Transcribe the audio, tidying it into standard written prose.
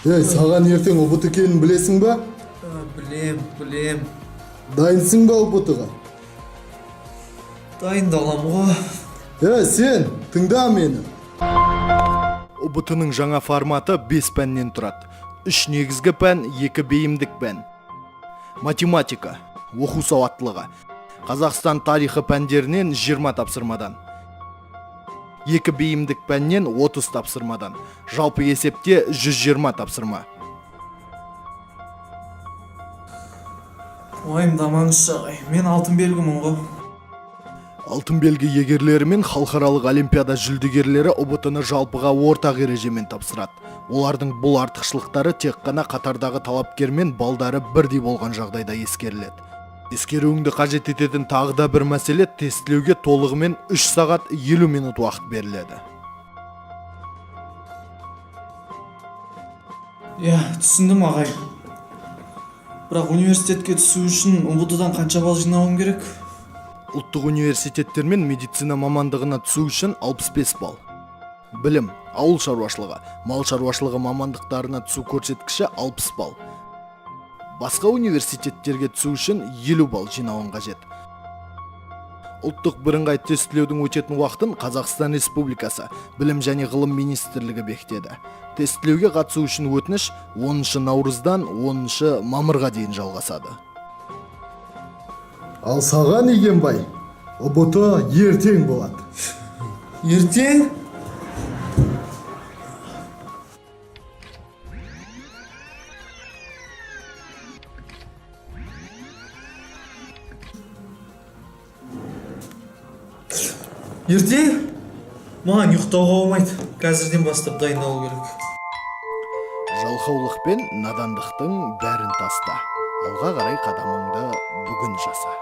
Саған ертең ұбыт екенін білесің ба? Білем. Дайынсың ба ұбытыға? Дайындалам ғой. Сен, тыңда мені. ұбытының жаңа форматы 5 пәннен тұрады. 3 негізгі пән, 2 бейімдік пән. Математика, оқу сауаттылығы. Қазақстан тарихы пәндерінен 20 тапсырмадан. 2 бейімдік пәннен 30 тапсырмадан. Жалпы есепте 120 тапсырма. Уайымдамаңызшы ағай, мен алтын белгімін ғой. Алтын белгі егерлері мен халықаралық олимпиада жүлдегерлері ұбытыны жалпыға ортақ ережемен тапсырады. Олардың бұл артықшылықтары тек қана қатардағы талапкермен балдары бірдей болған жағдайда ескеріледі. Ескеруіңді қажет ететін тағы да бір мәселе, тестілеуге толығымен 3 сағат 50 минут уақыт беріледі. Түсіндім ағай. Бірақ университетке түсу үшін ұбытыдан қанша балл жинауым керек? Ұлттық университеттер мен медицина мамандығына түсу үшін 65 балл. Білім, ауыл шаруашылығы, мал шаруашылығы мамандықтарына түсу көрсеткіші 60 балл. Басқа университеттерге түсу үшін 50 балл жинауың қажет. Ұлттық бірыңғай тестілеудің өтетін уақытын Қазақстан Республикасы Білім және ғылым министрлігі бекітеді. Тестілеуге қатысу үшін өтініш 10 наурыздан 10 мамырға дейін жалғасады. Ал саған Игенбай, ұбыты ертең болады. Ертең? Ертең? Маған ұйықтауға болмайды. Қазірден бастап дайындалу керек. Жалқаулық пен надандықтың бәрін таста. Алға қарай қадамыңды бүгін жаса.